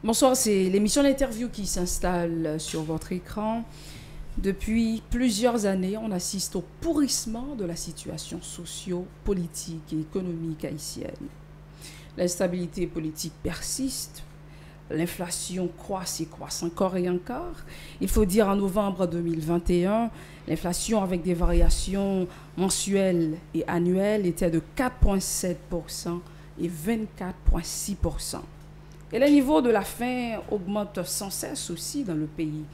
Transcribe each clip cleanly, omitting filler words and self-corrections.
Bonsoir, c'est l'émission d'interview qui s'installe sur votre écran. Depuis plusieurs années, on assiste au pourrissement de la situation socio-politique et économique haïtienne. L'instabilité politique persiste, l'inflation croît encore et encore. Il faut dire en novembre 2021, l'inflation avec des variations mensuelles et annuelles était de 4,7% et 24,6%. Et le niveau de la faim augmente sans cesse aussi dans le pays.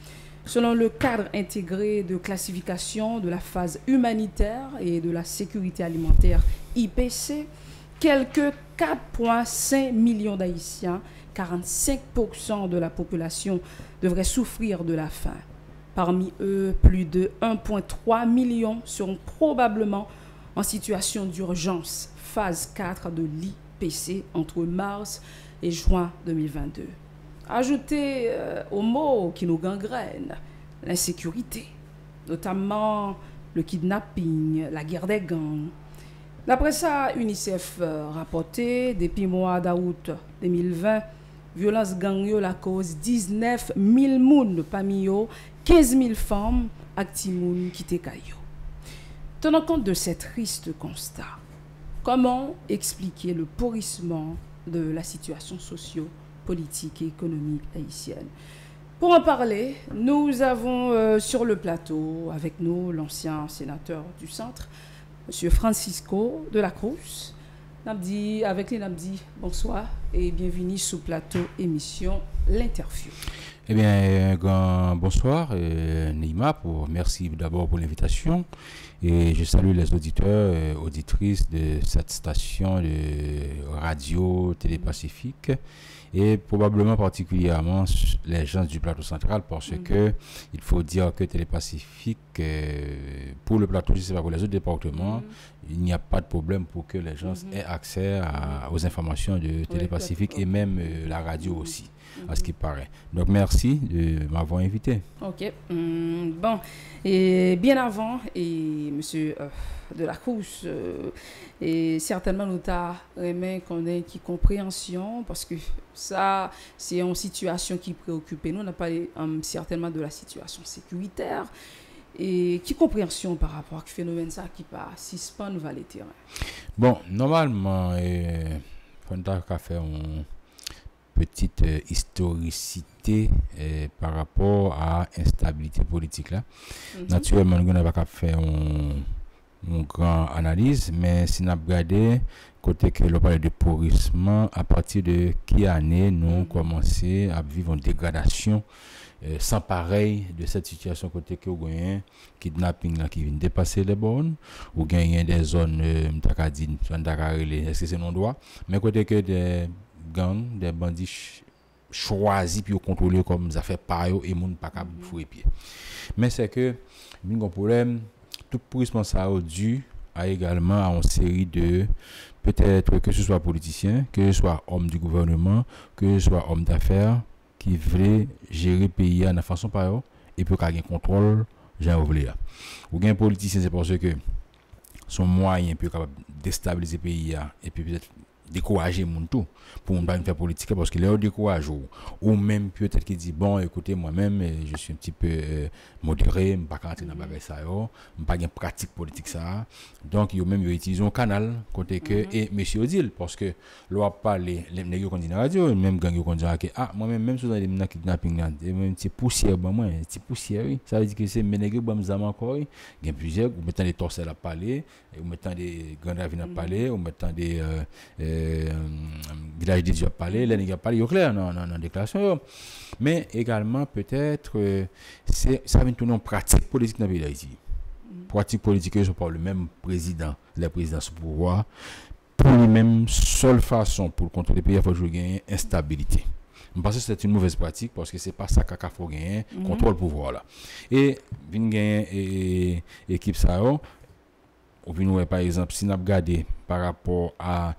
Selon le cadre intégré de classification de la phase humanitaire et de la sécurité alimentaire IPC, quelques 4,5 millions d'Haïtiens, 45% de la population, devraient souffrir de la faim. Parmi eux, plus de 1,3 million seront probablement en situation d'urgence, phase 4 de l'IPC entre mars et juin 2022. Ajoutez aux mots qui nous gangrènent l'insécurité, notamment le kidnapping, la guerre des gangs. D'après ça, UNICEF rapporté depuis mois d'août 2020, violence gang yo la cause 19 000 moun, parmi eux 15 000 femmes ak moun qui te kayo. Tenant compte de ces tristes constats, comment expliquer le pourrissement de la situation socio-politique et économique haïtienne? Pour en parler, nous avons sur le plateau avec nous l'ancien sénateur du centre, M. Francisco de la Cruz. Avec les Nabdi, bonsoir et bienvenue sous plateau émission L'Interview. Eh bien, bonsoir Neima, merci d'abord pour l'invitation et je salue les auditeurs et auditrices de cette station de radio Télépacifique et probablement particulièrement les gens du plateau central parce que il faut dire que Télépacifique pour le plateau, je ne sais pas pour les autres départements, il n'y a pas de problème pour que les gens aient accès aux informations de Télépacifique et même la radio aussi. À ce qui paraît. Donc merci de m'avoir invité. Ok. Bon. Et bien avant, et monsieur de la Cruz, et certainement nous t'a remis qu'on ait qui compréhension parce que ça, c'est une situation qui préoccupe. Nous, on n'a pas certainement de la situation sécuritaire. Et qui compréhension par rapport à ce phénomène ça qui pas suspend vers les terrains? Bon, normalement, on a fait petite historicité par rapport à instabilité politique là. Naturellement, nous n'avons pas fait une grande analyse, mais si nous regardons côté que l'on parle de pourrissement, à partir de quelle année nous commencé à vivre une dégradation sans pareil de cette situation côté que vous avez kidnapping là qui vient dépasser les bornes ou gagner des zones est-ce que c'est non droit, mais côté que des gang, des bandits choisis puis contrôlés comme ça fait par eux et monde pas capable fouer pied. Mais c'est que un problème tout pourrissement ça a dû à également à une série de peut-être que ce soit politiciens, que ce soit hommes du gouvernement, que ce soit hommes d'affaires qui veulent gérer le pays de façon par eux et puis qu'il y ait un contrôle j'ai oublié. Ou bien politicien c'est parce que son moyen peut capable déstabiliser le pays et puis peut-être décourager mon tout pour ne pas faire politique parce qu'il est découragé ou même peut-être qu'il dit bon écoutez moi-même je suis un petit peu modéré pas rentrer dans bagage ça pas une pratique politique ça donc yo même utilise un canal côté que et monsieur Odile parce que l'on parler les nèg yo dit dans radio même gang yo dit que moi-même sous des kidnapping là même petit poussière moi petit poussière ça veut dire que c'est nèg yo bam zam encore il y a plusieurs ou mettant des torses à parler ou mettant des grands ravines à parler ou mettant des village des dieux parler les nèg parler clair non déclaration mais également peut-être c'est ça vient tourner en pratique politique dans le pays d'Haïti. Pratique politique je parle le même président les présidents sous pouvoir pour lui même seule façon pour contrôler le pays il faut gagner instabilité. Je pense que c'est une mauvaise pratique parce que c'est pas ça qu'il faut gagner contrôle pouvoir là et vinn gagner équipe ça ou bien par exemple si n'a regarder par rapport à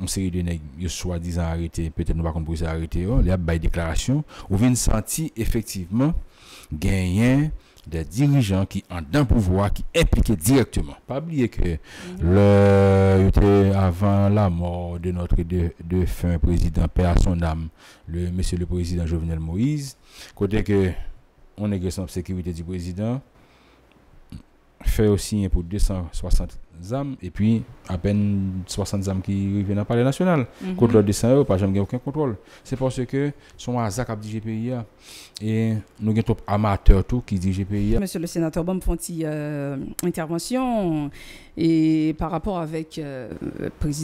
une série de nègres soi-disant arrêtés peut-être nous pas compris arrêter il y a des déclarations ou vient senti effectivement gagner des dirigeants qui ont un pouvoir qui impliquent directement. Pas oublier que avant la mort de notre défunt président, père à son âme, monsieur le président Jovenel Moïse, côté que on est en sécurité du président, fait aussi pour 260 âmes et puis à peine 60 âmes qui reviennent dans le palais national. Contre le dessin, pas jamais aucun contrôle. C'est parce que son hasard a dit GPI et nous avons top amateurs tout qui dit GPI. Monsieur le sénateur, bon, font intervention et par rapport avec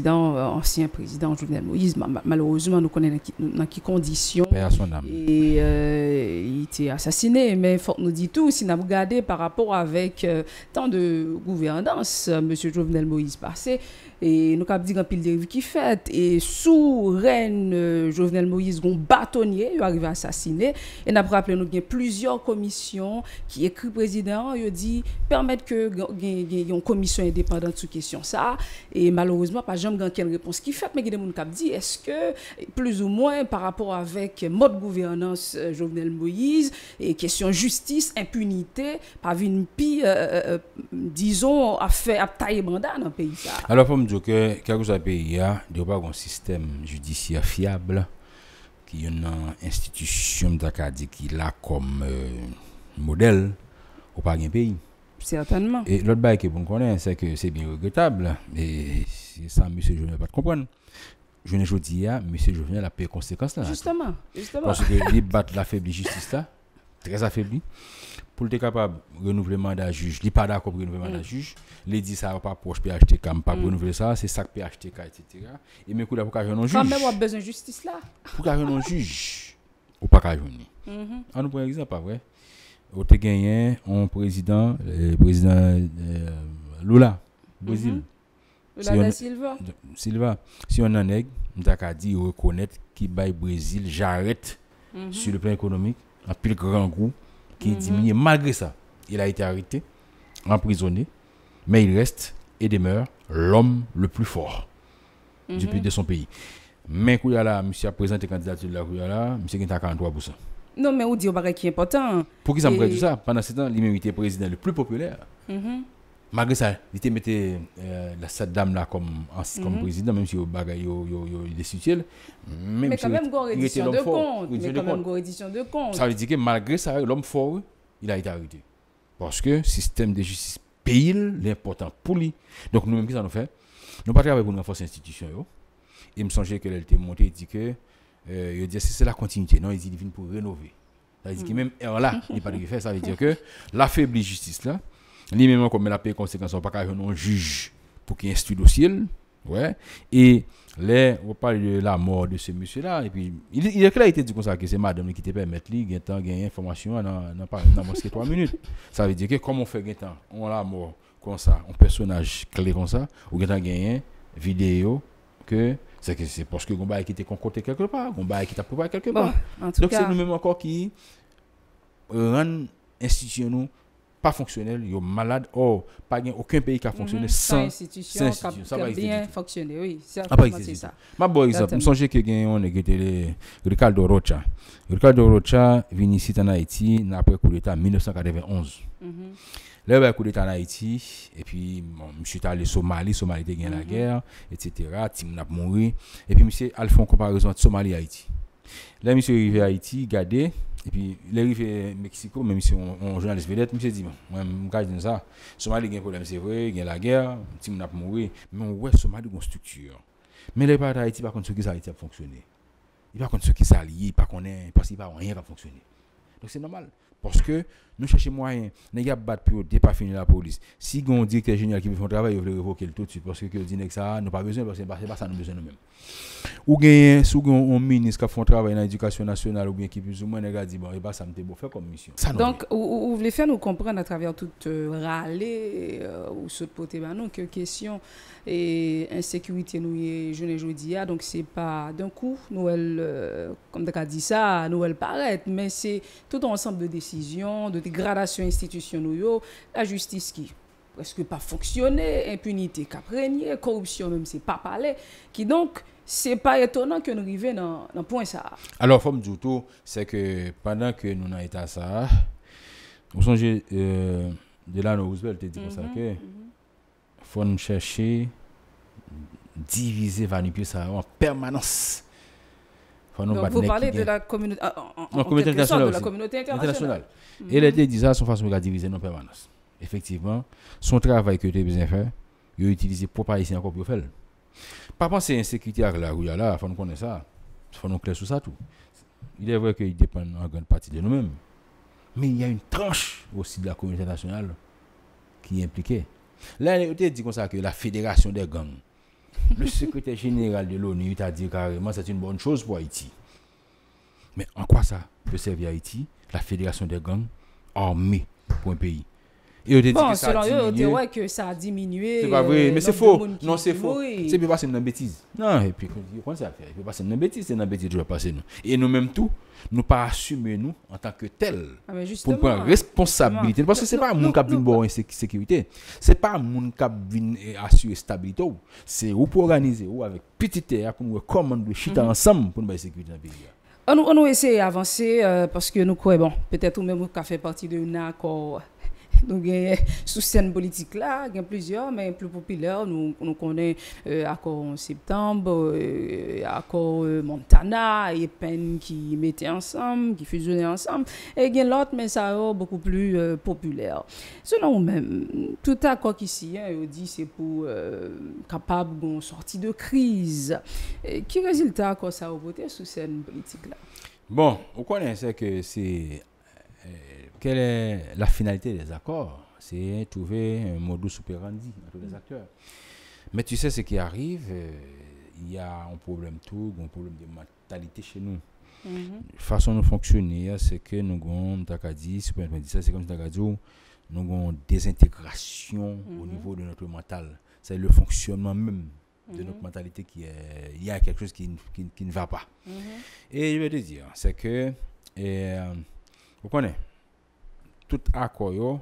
ancien président Jovenel Moïse, malheureusement nous connaissons dans quelles conditions Père à son âme. Et il était assassiné, mais faut nous dire tout si nous regardons par rapport avec tant de gouvernance monsieur Jovenel Moïse passé et nous avons dit un pile de qui fait et sous reine Jovenel Moïse un bâtonnier il arrivé à assassiner et nous avons rappelé nous plusieurs commissions qui écrit président il dit permettre que une commission indépendante sur question ça et malheureusement pas jamais quelle réponse qui fait mais il y a des gens qui ont dit est-ce que plus ou moins par rapport avec mode gouvernance Jovenel Moïse et question justice impunité pas une pire disons a fait à tailler mandat dans le pays ça. Alors pour me dire que quelque chose à pays il y a pas un système judiciaire fiable qui une institution d'Acadie qui là comme modèle au pas un pays. Certainement. Et l'autre bail que vous connaissez c'est que c'est bien regrettable et c'est ça monsieur Jovenel pas comprendre. Je ne dis pas monsieur Jovenel a payé conséquences là. Justement. Parce que il bat l'affaibli justice là, très affaibli. Pour être capable de renouveler le mandat juge, il n'est pas d'accord pour renouveler le mandat juge, il dit ça va pas proche PHTK, pas renouveler ça, c'est ça que PHTK, etc. Et mais pour qu'il y ait un juge. Quand même, on a besoin de justice là. Pour qu'il y ait un juge, ou pas qu'il y ait un. Nous prenons un exemple, pas vrai? On a gagné un président, le président Lula, Brésil. Lula da Silva. Silva. Si on en est, on a dit reconnaître qu'il baille Brésil, j'arrête sur le plan économique, un pile grand groupe. Qui est diminué. Malgré ça, il a été arrêté, emprisonné, mais il reste et demeure l'homme le plus fort du pays de son pays. Mais quand il y a là, monsieur a présenté candidature de la là, monsieur qui est à 43%. Non, mais on dit au qui est important. Pour qui ça me fait tout ça? Pendant ce temps, il méritait président le plus populaire. Malgré ça, il était metté cette dame là comme président, même si au bagay il est destitué. Mais quand même, une reddition de compte. Mais quand même, une reddition de compte. Ça veut dire que malgré ça, l'homme fort, il a été arrêté. Parce que le système de justice paye l'important pour lui. Donc nous-mêmes, qu'est-ce qu'on fait? Nous ne travaillons pas pour renforcer l'institution. Il me semblait qu'elle était montée, il dit que c'est la continuité. Non, il dit qu'il vient pour rénover. Ça veut dire que même là, il n'est pas de faire. Ça veut dire que l'affaiblie justice là, lui-même, comme il a payé conséquences, on ne peut pas avoir un juge pour qu'il instruise le dossier. Ouais. Et là, on parle de la mort de ce monsieur-là. Et puis, il est clair, il était dit comme ça que c'est madame qui te permet de lire, gagner information dans moins que 3 minutes. Ça veut dire que comme on fait temps, on a la mort comme ça, un personnage clé comme ça, ou gagner vidéo que c'est parce que Gomba qui était concocté quelque part, Gomba qui t'a préparé quelque part. Donc c'est nous-mêmes encore qui rendent institution pas fonctionnel, ils sont malades. Pas aucun pays qui a fonctionné sans institution. Ça va bien fonctionner, oui. C'est ça. Ma bon exemple, je me souviens que on était Ricardo Rocha. Ricardo Rocha vient ici en Haïti après le coup d'État en 1991. Là, il y a un coup d'État en Haïti, et puis, monsieur est allé au Somalie a gagné la guerre, etc. Tim n'a pas mouru. Et puis, monsieur a fait une comparaison entre Somalie et Haïti. Là, monsieur est arrivé à Haïti, gardé. Et puis, il est arrivé au Mexique, même si on journaliste vedette, je me suis dit, moi, je me dis ça. Somalie a un problème, c'est vrai, il y a la guerre, Tim n'a pas mouru. Mais ouais, Somalie a une structure. Mais les partis d'Haïti, par contre, ce qui Haïti a fonctionné. Il par contre, ce qui s'allie, parce qu'il n'y a rien qui a fonctionné. Donc, c'est normal. Parce que nous cherchons moyen, nous avons battu pour ne pas finir la police. Si on dit que les général qui veut faire un travail, ils veulent révoquer tout de suite. Parce que dit que ça, nous n'avons pas besoin, parce que ce n'est pas ça nous avons besoin nous-mêmes. Ou bien, si on ministre qui fait un travail dans l'éducation nationale, ou bien qui plus ou moins dit, bon, et pas ça me beau faire comme mission. Donc, vous voulez faire nous comprendre à travers toute râler ou ce côté, non, que question et insécurité nous est jeune et jeudi, donc c'est pas d'un coup, nous comme tu as dit ça, nous paraît, mais c'est tout un ensemble de décisions, de dégradation institutionnelle, la justice qui presque pas fonctionné, impunité qui a régné, corruption même c'est pas parlé, qui donc c'est pas étonnant que nous arrivions dans point ça. Alors, faut me dire tout, c'est que pendant que nous dans l'état ça, Vous songez, Delano Roosevelt a dit comme ça que faut nous chercher, diviser, manipuler ça en permanence. Donc vous parlez de la communauté internationale. Et elle a dit ça son façon de diviser en permanence. Effectivement, son travail que tu as besoin de faire, il a utilisé pour pas ici encore pour faire. Pas penser à l'insécurité à la rue là, faut nous connaître ça. Faut nous clair sur ça tout. Il est vrai qu'il dépend en grande partie de nous-mêmes. Mais il y a une tranche aussi de la communauté internationale qui est impliquée. Là, il a dit comme ça que la fédération des gangs, le secrétaire général de l'ONU t'a dit carrément c'est une bonne chose pour Haïti. Mais en quoi ça peut servir Haïti, la fédération des gangs armée pour un pays? Et bon, selon eux, on dirait que ça a diminué. C'est pas vrai, mais c'est faux. Non, c'est faux. C'est pas passer une bêtise. Non, et puis, comment ça fait? Il peut passer une bêtise, c'est une bêtise qui doit passer nous. Et nous-mêmes tout, nous pas assumer nous en tant que tel. Pour prendre responsabilité. Parce que c'est pas mon cap vient en sécurité. C'est pas mon cap vient assurer stabilité. C'est où pour organiser, ou avec petit terre, pour nous commander chita ensemble pour nous faire sécurité dans le pays. On essaie d'avancer parce que nous croyons, peut-être même qu'on fait partie de un accord. Donc, sous scène politique là, il y a plusieurs, mais plus populaires, nous connaissons accord en septembre, accord Montana, et Penn qui mettaient ensemble, qui fusionnaient ensemble, et il y a l'autre, mais ça est beaucoup plus populaire. Selon vous-même, tout accord ici, on dit c'est pour capable de sortir de crise. Qui résultat quand ça a voté sous scène politique là? Bon, on connaît c'est que c'est quelle est la finalité des accords? C'est trouver un modus operandi entre les acteurs. Mais tu sais ce qui arrive, il y a un problème un problème de mentalité chez nous. La façon de fonctionner, c'est que nous avons, c'est comme nous avons désintégration au niveau de notre mental. C'est le fonctionnement même de notre mentalité il y a quelque chose qui ne va pas. Et je vais te dire, c'est que, vous connaissez, tout accord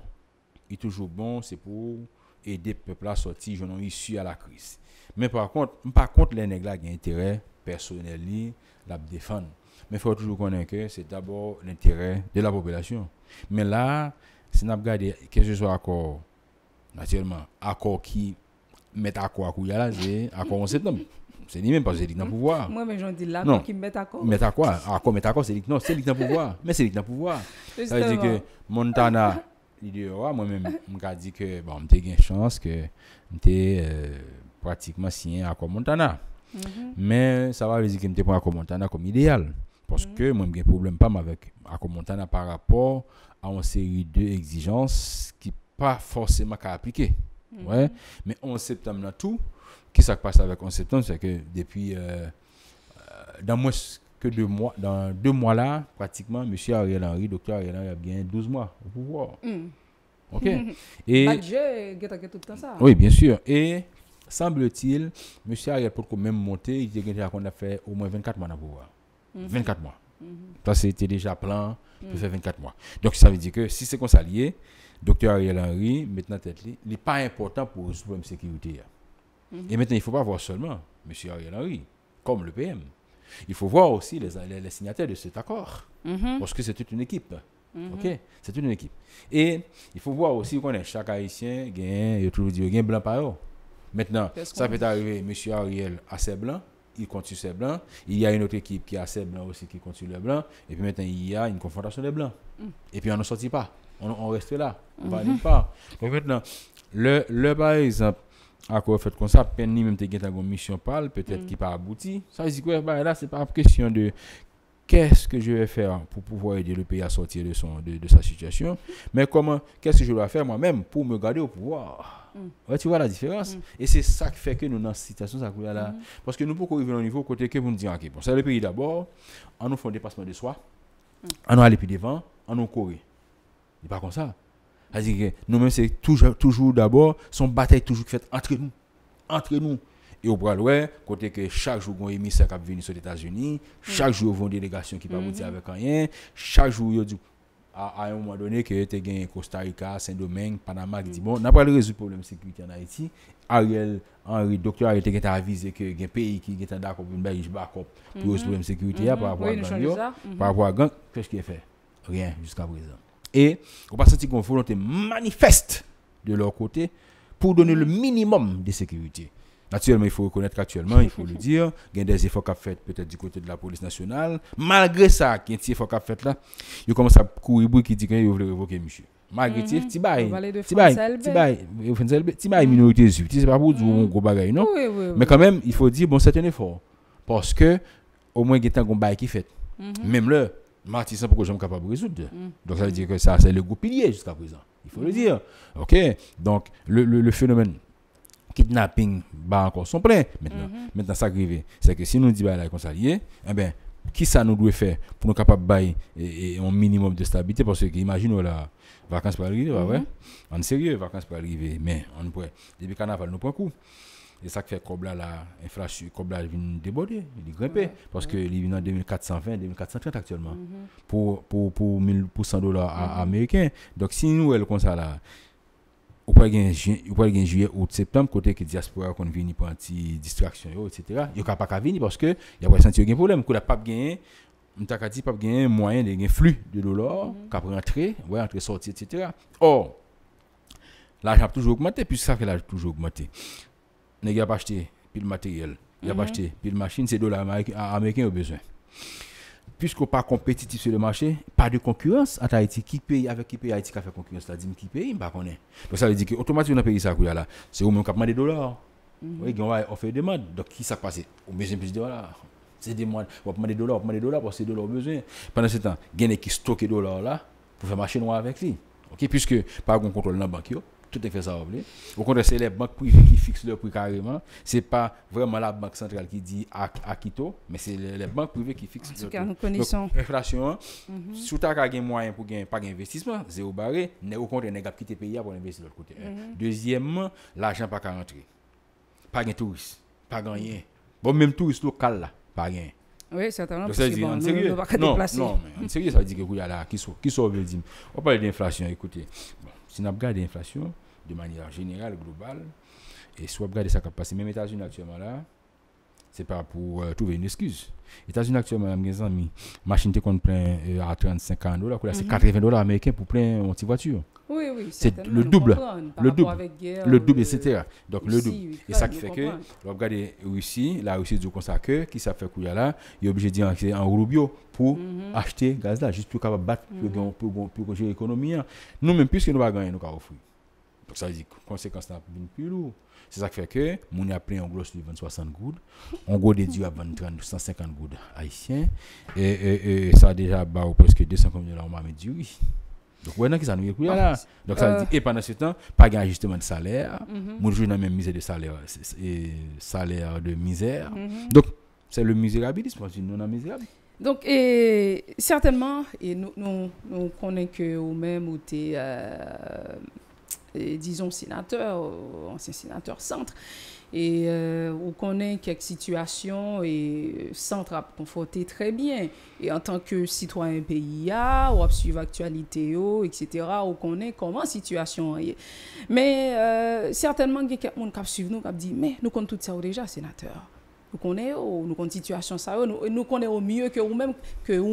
est toujours bon, c'est pour aider le peuple à sortir, je n'ai issu à la crise. Mais par contre les nègres ont intérêt personnel, la défendre. Mais il faut toujours connaître que c'est d'abord l'intérêt de la population. Mais là, si nous regardons, que ce soit accord, naturellement, accord qui met accord à Kouyala, c'est accord en septembre. C'est lui même parce que c'est lui dans le pouvoir. Moi, mais j'en dis là, qui met accord. Met accord, met accord, c'est lui dans le pouvoir. Mais c'est lui dans le pouvoir. Ça veut dire que Montana, moi-même, je dis que bon, j'ai eu une chance que j'ai pratiquement signé un accord Montana. Mais ça va dire que je prends accord Montana comme idéal. Parce que moi, j'ai un problème pas avec accord Montana par rapport à une série d'exigences qui ne sont pas forcément qu'à appliquer. Ouais. Mais en septembre, tout. Qu'est-ce qui se passe avec 11 septembre, c'est que depuis dans moins que 2 mois, dans 2 mois là, pratiquement, M. Ariel Henry, Dr. Ariel Henry a bien 12 mois au pouvoir. Ok. Et tout le temps ça. Oui, bien sûr. Et semble-t-il, M. Ariel peut quand même monter, il a fait au moins 24 mois dans le pouvoir. 24 mois. Ça c'était déjà plan pour faire 24 mois. Donc ça veut dire que si c'est comme ça lié, Dr. Ariel Henry, maintenant tête il n'est pas important pour le problème de sécurité. Et maintenant, il ne faut pas voir seulement M. Ariel Henry comme le PM. Il faut voir aussi les signataires de cet accord. Parce que c'est toute une équipe. Ok, c'est toute une équipe. Et il faut voir aussi qu'on est chaque Haïtien, il y a un blanc par eux. Maintenant, ça peut arriver, M. Ariel assez blanc, il continue ses blancs. Il y a une autre équipe qui a assez blanc aussi qui continue les blancs. Et puis maintenant, il y a une confrontation des blancs. Et puis on ne sortit pas. On reste là. On ne va pas. Donc maintenant, le par exemple, accord fait comme ça, peine ni même te gagné une mission parle, peut-être qui pas abouti. Ça veut dire que là c'est pas question de qu'est-ce que je vais faire pour pouvoir aider le pays à sortir de sa situation, mais qu'est-ce que je dois faire moi-même pour me garder au pouvoir. Ouais, tu vois la différence. Et c'est ça qui fait que nous dans cette situation ça là parce que nous pouvons arriver au niveau côté que vous nous dire OK, bon, c'est le pays d'abord, on nous fait un dépassement de soi. On nous aller plus devant, on nous courir. C'est pas comme ça. C'est-à-dire que nous-mêmes, c'est toujours d'abord, son bataille toujours faite entre nous. Et au bras ouais, côté que chaque jour, on émissaire qui vient sur les États-Unis, chaque jour, on a une délégation qui va aboutir avec rien, chaque jour, à un moment donné, que tu as gagné Costa Rica, Saint-Domingue, Panama, qui dit bon, on n'a pas résoudre le problème de sécurité en Haïti. Ariel Henry, docteur Ariel, qui a avisé que il y a un pays qui est d'accord pour une belle backup pour le problème de sécurité par rapport à gang. Par rapport à gang, qu'est-ce qu'il a fait? Rien jusqu'à présent. Et on va sentir qu'on volonté manifeste de leur côté pour donner le minimum de sécurité. Naturellement, il faut reconnaître qu'actuellement, il faut le dire, il y a des efforts qu'a fait peut-être du côté de la police nationale. Malgré ça, il y a des efforts qu'a fait là, il commence à courir qui dit qu'il veut révoquer monsieur. Malgré ça, Tibaï minorité juive, c'est pas pour dire un gros bagage, non? Mais quand même, il faut dire, bon, c'est un effort. Parce que, au moins, il y a un gros bagage qui fait. Même là, Marty, c'est pourquoi je suis capable de résoudre. Donc, ça veut dire que ça, c'est le gros pilier jusqu'à présent. Il faut le dire. OK? Donc, le phénomène kidnapping bat encore son plein maintenant ça arrive c'est que si nous dit là comme ça lié eh ben qui ça nous doit faire pour nous capable bailler un minimum de stabilité parce que imagine là vacances pour arriver ouais en sérieux vacances pour arriver mais on pourrait depuis carnaval nous prend coup et ça fait Cobla là inflation Cobla vient déborder il grimper parce que il vient en 2420 2430 actuellement pour $1,000 américains donc si nous elle comme ça là ou pas gagner juillet août septembre côté que diaspora qu'on vient pour anti distraction etc. il pas qu'à venir parce que il y a pas senti aucun problème qu'on a pas gagner on t'a dit pas gagner moyen de gagner flux de dollars qu'a rentrer entrer sortir etc. Or l'argent a toujours augmenté puisque ça fait l'argent toujours augmenté nèg a pas acheté pile matériel il a pas acheté pile machine c'est dollars américains au besoin puisqu'on pas compétitif sur le marché, pas de concurrence entre Haïti qui paye avec qui paye Haïti qui fait concurrence là dit qui paye pas connaît. Donc ça veut dire que automatiquement dans pays ça là, c'est au même cap demander $. Oui, on va offrir demande. Donc qui ça passe au besoin plus de dollars. C'est des mois, on va demander $, parce que $, besoin. Pendant ce temps, gagner qui stocke $, là pour faire marché noir avec lui. OK, puisque pas de contrôle dans la banque tout est fait ça au contraire c'est les banques privées qui fixent leur prix carrément c'est pas vraiment la banque centrale qui dit Akito mais c'est les banques privées qui fixent leur prix. Nous connaissons inflation si tu as gagné moyen pour gagner pas investissement zéro barré n'est au contraire n'est pas quitter pays pour investir de l'autre côté. Deuxièmement l'argent pas qu'à rentrer pas gain touriste pas gagner bon même touriste local là pas gain. Oui, certainement. Donc ça veut dire en sérieux non mais en sérieux ça veut dire que il y a là qui sont veut dire on parle d'inflation écoutez bon si on regarde l'inflation de manière générale, globale, et soit regarder ça qui passe, même États-Unis actuellement là, c'est pas pour trouver une excuse. États-Unis actuellement, mes amis, machine qu'on plein à $35, c'est $80 américains pour plein une petite voiture. Oui, c'est le double, etc. Donc le double. Et ça qui fait que, regardez Russie, la Russie dit comme ça que, qui ça fait qu'il y a là, il est obligé d'y entrer en Rubio pour acheter gaz là, juste pour capable battre, pour gérer l'économie. Nous même puisque nous va gagner, nous va offrir. Donc ça veut dire conséquence là plus lourd. C'est ça qui fait que mon a pris un gros de 60 gouttes, on go déduit à 150 gouttes haïtiens et ça a déjà bas presque $200 on m'a dit oui. Donc voilà qui ça nous est là. Donc ça veut dire et pendant ce temps pas gain ajustement de salaire, mon joue dans même misère de salaire et salaire de misère. Donc c'est le misérabilisme parce que nous on misérable. Donc certainement et nous connaissons que ou même ou t'es disons sénateur, ancien sénateur centre, et on connaît quelques situations et centre a conforté très bien. Et en tant que citoyen pays, on suivre l'actualité, etc. On connaît comment situation est. Mais certainement, il y a quelqu'un qui suit nous qui dit mais nous connaissons tout ça déjà, sénateur. Nous connaissons situation ça nous connaissons mieux que ou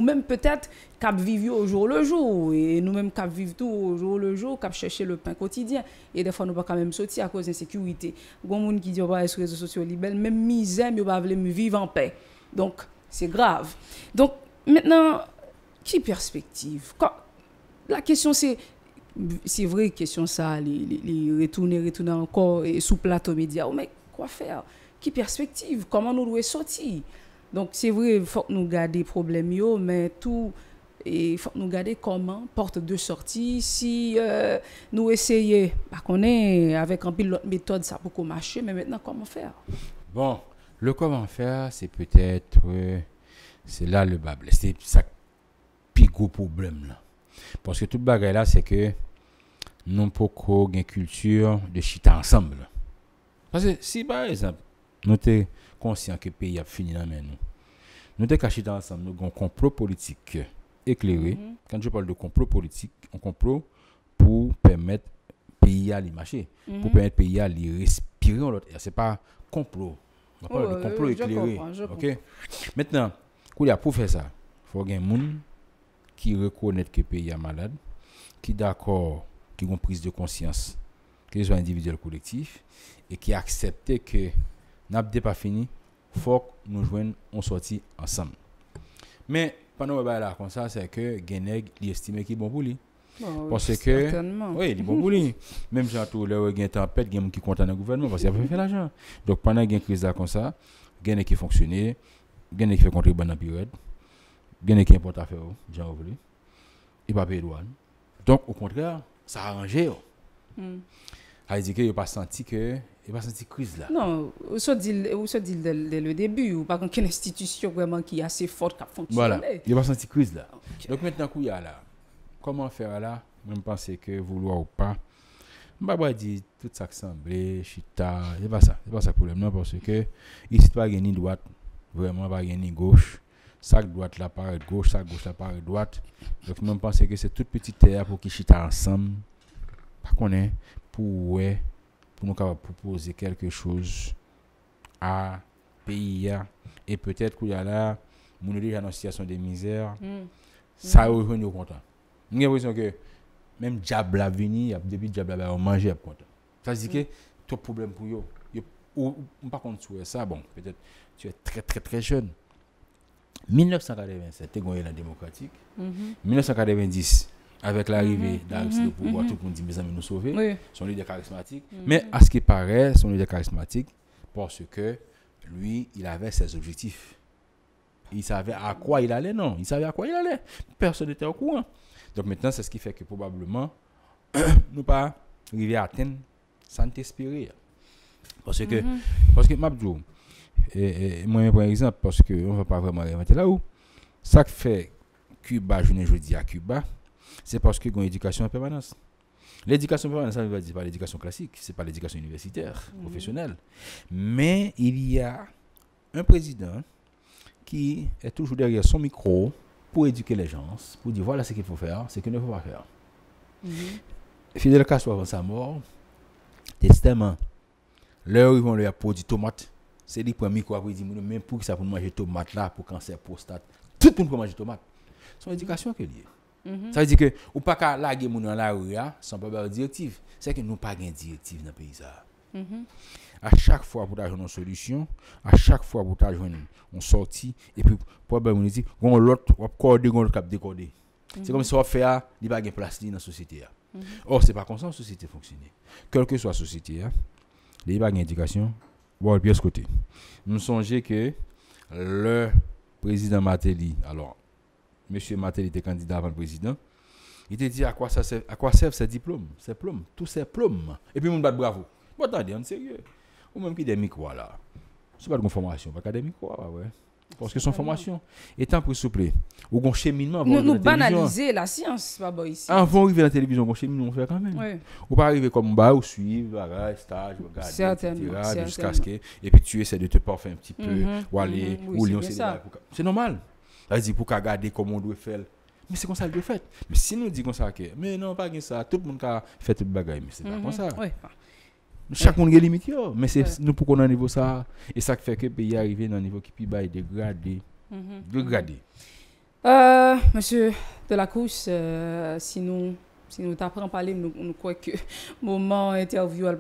même peut-être cap vivre au jour le jour et nous même cap vivre tout au jour le jour cap chercher le pain quotidien et des fois nous pas quand même sortir à cause d'insécurité gon monde qui dit pas sur les réseaux sociaux libres même misère mais pas veut vivre en paix donc c'est grave donc maintenant qui perspective la question c'est vrai question ça les retourner encore et sous plateau média mais quoi faire qui perspective comment nous devons sortir donc c'est vrai il faut que nous garder problème mais tout et faut que nous garder comment porte de sortie si nous essayer qu'on est avec un pilote méthode ça pour marcher mais maintenant comment faire bon le comment faire c'est peut-être c'est là le bas c'est ça plus gros problème là parce que toute bagarre là c'est que nous pas une culture de chita ensemble parce que si par exemple nous sommes conscients que le pays a fini dans nous. Nous sommes cachés ensemble, nous avons un complot politique éclairé. Quand je parle de complot politique, un complot pour permettre au pays à marcher, pour permettre au pays à respirer en l'autre. Ce n'est pas complot. On parle de complot éclairé. Okay? Maintenant, pour faire ça, il faut qu'il y ait des gens qui reconnaissent que le pays est malade, qui d'accord, qui ont prise de conscience, que ce soit individuel ou collectif, et qui acceptent que n'a pas fini, faut que nous joignons on sorti ensemble. Mais pendant que là comme ça, c'est que Geneg il estime qu'il est bon pour lui. Parce que oui, il est bon pour lui. Même si tout le gain tempête, il y a qui content dans le gouvernement parce qu'il a fait l'argent. Donc pendant qu'il y a une crise là comme ça, Geneg qui fonctionne, Geneg qui fait contribuer dans la période, Geneg qui importe affaire, Jean voulu. Il va payer douane. Donc au contraire, ça a arrangé. Ça dit que il pas senti crise là. Non, vous se dit dès le début ou pas qu'une institution vraiment qui est assez forte qui a fonctionné. Voilà, il pas senti crise là. Okay. Donc maintenant qu'il y a là, comment faire là? Même penser que vouloir ou pas, je vais dire tout ça semblé, chita, c'est pas ça le problème non parce que ici pas ni droite, vraiment pas ni gauche. Ça droite là paraît gauche, ça gauche là paraît droite. Donc même penser que c'est toute petite terre pour qui chita ensemble. Pas connaît pour nous proposer quelque chose à pays et peut-être qu'il y a là mon déjà dans situation de misère. Ça revient au content. J'ai l'impression que même Diable venu depuis Diable va manger content. Ça veut dire que ton problème pour yo ou par contre tu ça bon peut-être tu es très très très jeune. 1987 tu es la démocratique. 1990 avec l'arrivée d'Aristide au pouvoir, tout le monde dit mes amis nous sauver. Oui. Son leader charismatique. Mais à ce qui paraît, son leader charismatique, parce que lui, il avait ses objectifs. Il savait à quoi il allait, non. Il savait à quoi il allait. Personne n'était au courant. Donc maintenant, c'est ce qui fait que probablement, nous pas arriver à atteindre sans t'espérer. Parce que Mabdou, moi, par exemple, parce qu'on ne va pas vraiment inventer là où, ça fait Cuba, je ne dis à Cuba, c'est parce qu'il y a une éducation en permanence. L'éducation en permanence, ça ne veut dire pas l'éducation classique, ce n'est pas l'éducation universitaire, professionnelle. Mais il y a un président qui est toujours derrière son micro pour éduquer les gens, pour dire voilà ce qu'il faut faire, ce qu'il ne faut pas faire. Fidel Castro, avant sa mort, testament, l'heure où ils vont lui produire tomates, c'est lui qui prend le micro pour dire même pour ça pour manger tomates là, pour cancer, prostate, tout le monde peut manger tomates. Son éducation qui est liée. Ça veut dire que ou pas qu'à laguer moun dans la rue sans pas avoir directive, c'est que nous pas gain directive dans le pays ça. À chaque fois pour avoir une solution, à chaque fois pour avoir une sortie et puis problème on dit on l'autre on accorder on cap décoder. C'est comme si on fait il pas gain place dans la société. Or c'est pas comme ça la société fonctionne. Quelle que soit la société, il pas gain éducation, bon bien ce côté. Nous songez que le président Martelly alors Monsieur Martelly était candidat avant le président. Il te dit à quoi servent ces diplômes, ces plommes, tous ces plommes. Et puis, on bat bravo. Bon, attendez, on est sérieux. Ou même qui des micros là. Ce n'est pas de formation, pas des micros, ouais. Parce que son formation étant plus souple. Ou qu'on cheminement. Nous banaliser la science, pas bon ici. Avant d'arriver à la télévision, on cheminement, on fait quand même. Oui. Ou pas arriver comme bas, ou suivre, stage, regarder, etc. Jusqu'à ce que. Et puis, tu essaies de te parfaire un petit peu, ou aller, ou lire. C'est normal. C'est pour regarder comment on doit faire. Mais c'est comme ça le doit faire. Mais si nous disons comme ça, mais non, pas comme ça, tout le monde a fait tout le bagage, mais c'est pas comme ça. Chaque monde a des limites, mais c'est nous pour qu'on ait un niveau ça. Et ça fait que le pays arrive dans un niveau qui est dégradé. Dégradé. Monsieur Delacousse, si nous t'apprend à parler, nous croyons que le moment interview il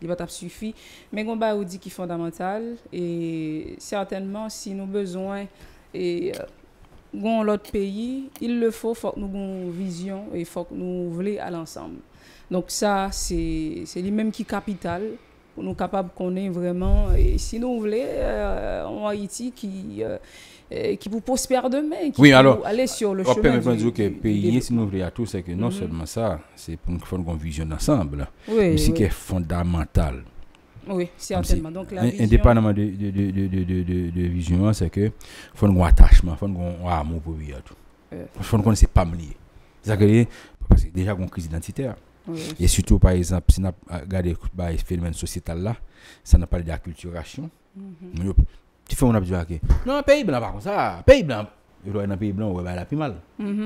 va suffire. Mais on va dire qui est fondamental. Et certainement, si nous avons besoin et dans l'autre pays, il le faut que nous ayons une vision et il faut que nous voulons aller ensemble. Donc ça, c'est lui-même qui est capital pour nous capables qu'on ait vraiment, et si nous voulons en Haïti qui vous prospère demain, qui alors, aller sur le chemin du dire que pays, si nous voulons à tout, c'est que non seulement ça, c'est pour nous faire une vision d'ensemble, mais c'est qui est fondamental. Oui, certainement. Donc, la vision... Indépendamment de vision, c'est que faut un attachement, faut un amour pour lui. Faut qu'on ne sait pas me lier. C'est-à-dire que parce que déjà, il y a une crise identitaire. Oui. Et surtout, par exemple, si on regarde le phénomène sociétal là, ça n'a pas de l'acculturation. Tu fais un abjure non, pays blanc, pas comme ça. Pays blanc. Il doit être dans un pays blanc, on va aller plus mal.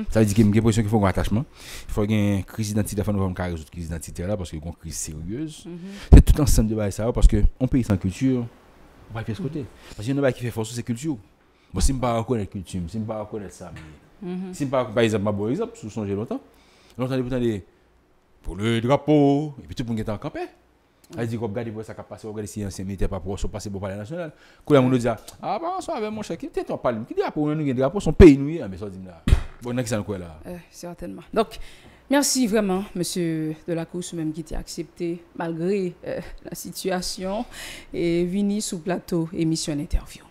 Ça veut dire qu'il y a une question qu'il faut un attachement. Il faut une crise identitaire, il faut une crise identitaire là, parce qu'il y a une crise sérieuse. C'est tout ensemble de ça, parce qu'on pays sans culture, on va faire ce côté. Parce qu'il y a un qui fait force sur cette culture. Si je ne pas reconnaître la culture, si je ne pas reconnaître ça, si je ne pas, par exemple, sous songer longtemps, On entendait pour le drapeau, et puis tout le monde était en campé. Elle dit qu'on regarde pour ça qui a passé, on regarde si ancien militaire pas pour passer pour palais national. Quand on nous dit ah bah on soit avec mon cher qui était on parle qui drapeau nous gagne drapeau son pays nous mais ça dit là. Bon qui ça quoi là. Certainement. Donc merci vraiment monsieur Delacousse même qui t'a accepté malgré la situation et venu sous plateau émission interview.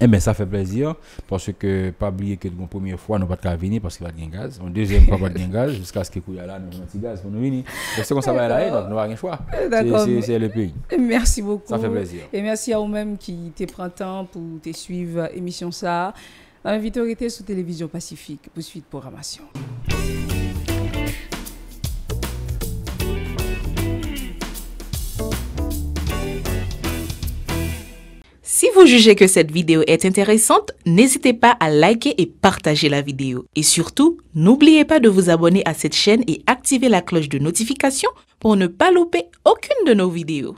Eh bien, ça fait plaisir parce que pas oublier que la première fois nous pas de venir parce qu'il va de gaz. En deuxième fois pas de gaz jusqu'à ce que couille là nous un petit gaz pour nous venir. C'est comme ça va là donc nous pas rien choix. C'est le pays. Merci beaucoup. Ça fait plaisir. Et merci à vous-même qui te prend temps pour te suivre émission ça. Invité à sur Télévision Pacifique pour suite programmation. Si vous jugez que cette vidéo est intéressante, n'hésitez pas à liker et partager la vidéo. Et surtout, n'oubliez pas de vous abonner à cette chaîne et activer la cloche de notification pour ne pas louper aucune de nos vidéos.